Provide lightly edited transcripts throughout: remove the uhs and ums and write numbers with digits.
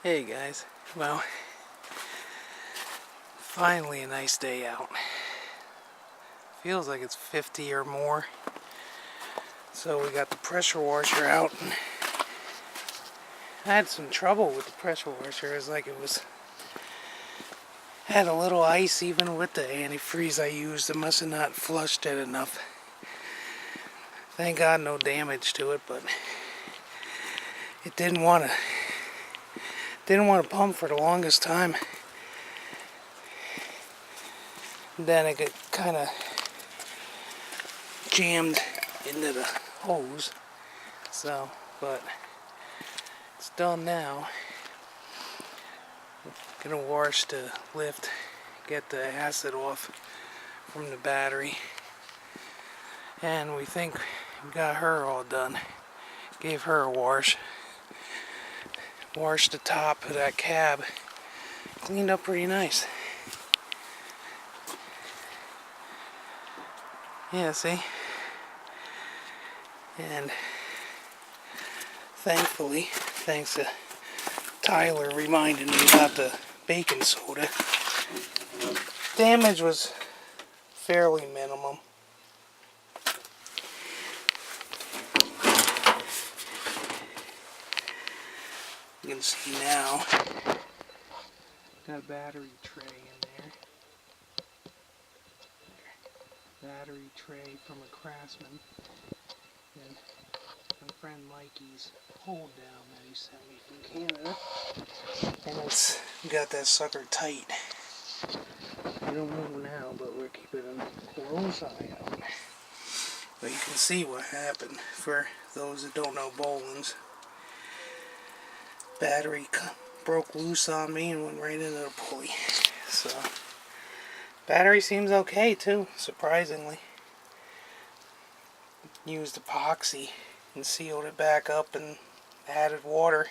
Hey guys, well, finally a nice day out. Feels like it's 50 or more. So we got the pressure washer out. I had some trouble with the pressure washer. It's like had a little ice even with the antifreeze I used. It must have not flushed it enough. Thank God no damage to it, but it didn't want to pump for the longest time. Then it got kind of jammed into the hose. So, but it's done now. Gonna wash the lift, get the acid off from the battery. And we think we got her all done. Gave her a wash. Washed the top of that cab. Cleaned up pretty nice. Yeah, see? And thankfully, thanks to Tyler reminding me about the baking soda, damage was fairly minimum. You can see now, got a battery tray in there. Battery tray from a Craftsman. And my friend Mikey's hold down that he sent me from Canada. And it's got that sucker tight. I don't move now, but we're keeping a close eye out. But you can see what happened. For those that don't know Bolens, battery broke loose on me and went right into the pulley. So, battery seems okay too, surprisingly. Used epoxy and sealed it back up and added water.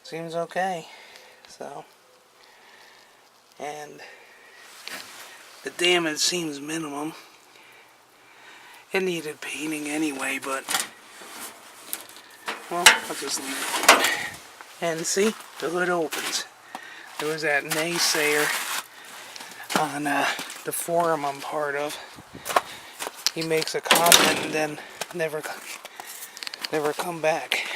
Seems okay. So, and the damage seems minimum. It needed painting anyway, but well, I'll just leave it alone. And see, the hood opens. There was that naysayer on the forum I'm part of. He makes a comment and then never come back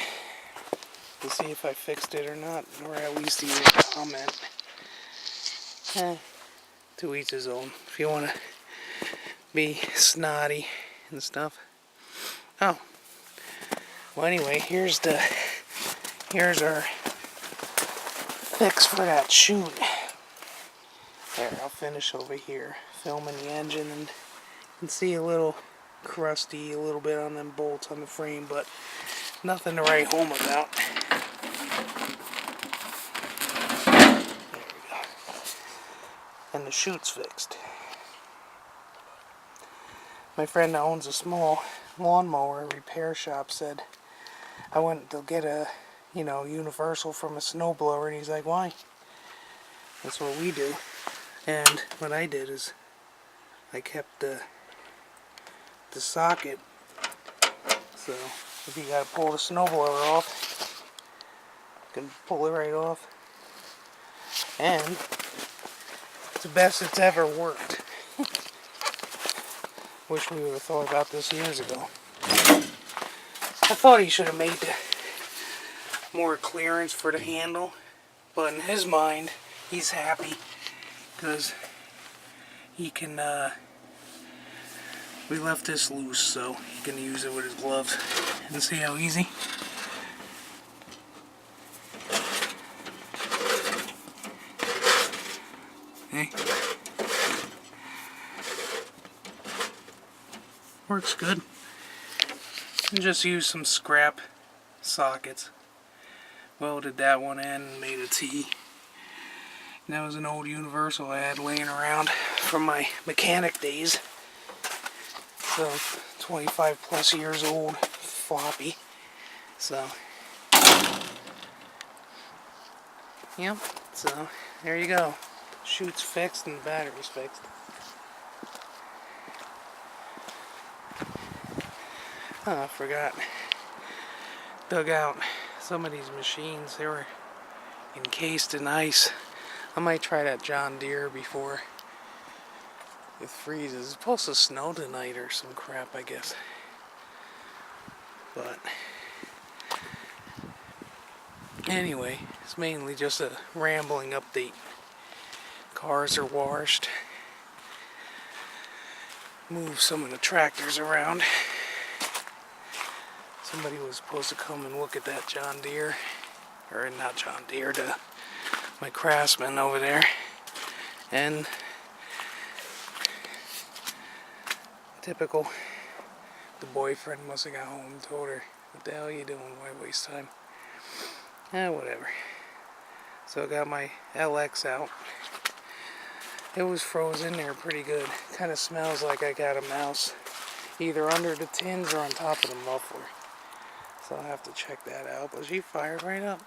to see if I fixed it or not, or at least he made a comment. To each his own. If you want to be snotty and stuff. Oh, well anyway, here's our fix for that chute. There, I'll finish over here, filming the engine, and you can see a little crusty, a little bit on them bolts on the frame, but nothing to write home about. There we go. And the chute's fixed. My friend that owns a small lawnmower repair shop said I went to get a universal from a snowblower, and he's like, why? That's what we do. And what I did is I kept the socket, so if you gotta pull the snowblower off, you can pull it right off. And it's the best it's ever worked. Wish we would have thought about this years ago. I thought he should have made more clearance for the handle, but in his mind, he's happy because he can, we left this loose so he can use it with his gloves. And see how easy? Okay. Works good. And just use some scrap sockets. Welded that one in and made a T. And that was an old universal I had laying around from my mechanic days. So 25 plus years old, floppy. So yep, so there you go. Chute's fixed and the battery's fixed. Oh, I forgot. Dug out some of these machines. They were encased in ice. I might try that John Deere before it freezes. It's supposed to snow tonight or some crap, I guess. But anyway, it's mainly just a rambling update. Cars are washed. Move some of the tractors around. Somebody was supposed to come and look at that John Deere, or not John Deere, my Craftsman over there, and typical, the boyfriend must have got home and told her, "What the hell are you doing? Why waste time?" Whatever. So I got my LX out. It was frozen there pretty good. Kind of smells like I got a mouse either under the tins or on top of the muffler. So I'll have to check that out. But she fired right up.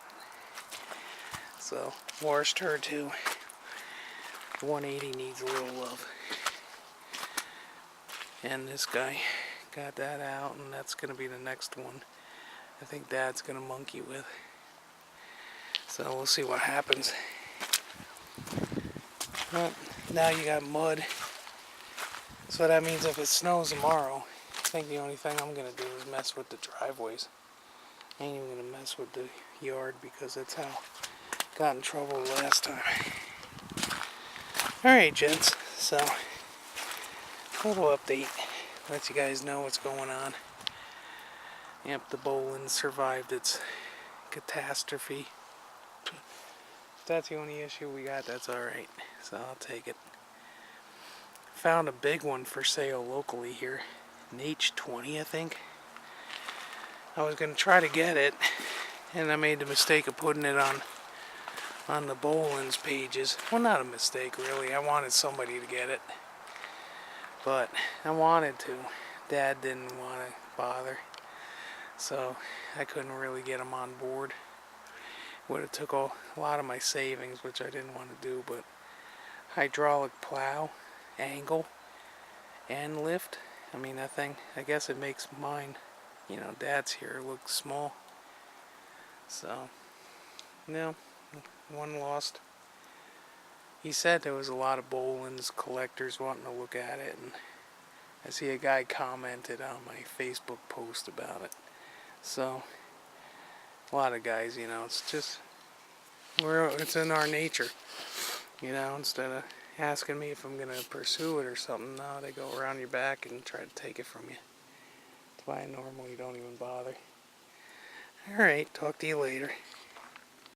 So, washed her too. The 180 needs a little love. And this guy got that out, and that's going to be the next one I think Dad's going to monkey with. So we'll see what happens. Well, now you got mud. So that means if it snows tomorrow, I think the only thing I'm going to do is mess with the driveways. I ain't even going to mess with the yard because that's how I got in trouble last time. Alright, gents. So, a little update. Let you guys know what's going on. Yep, the Bolens survived its catastrophe. If that's the only issue we got, that's alright. So I'll take it. Found a big one for sale locally here. An H20, I think. I was going to try to get it, and I made the mistake of putting it on the Bolens pages. Well, not a mistake, really. I wanted somebody to get it. But I wanted to. Dad didn't want to bother. So I couldn't really get him on board. Would have took a lot of my savings, which I didn't want to do, but hydraulic plow, angle, and lift. I mean, that thing, I guess it makes mine, Dad's here, look small. So, no, one lost. He said there was a lot of Bolens collectors wanting to look at it, and I see a guy commented on my Facebook post about it. So, a lot of guys, it's just, it's in our nature, instead of asking me if I'm going to pursue it or something, no, they go around your back and try to take it from you. That's why I normally don't even bother. Alright, talk to you later.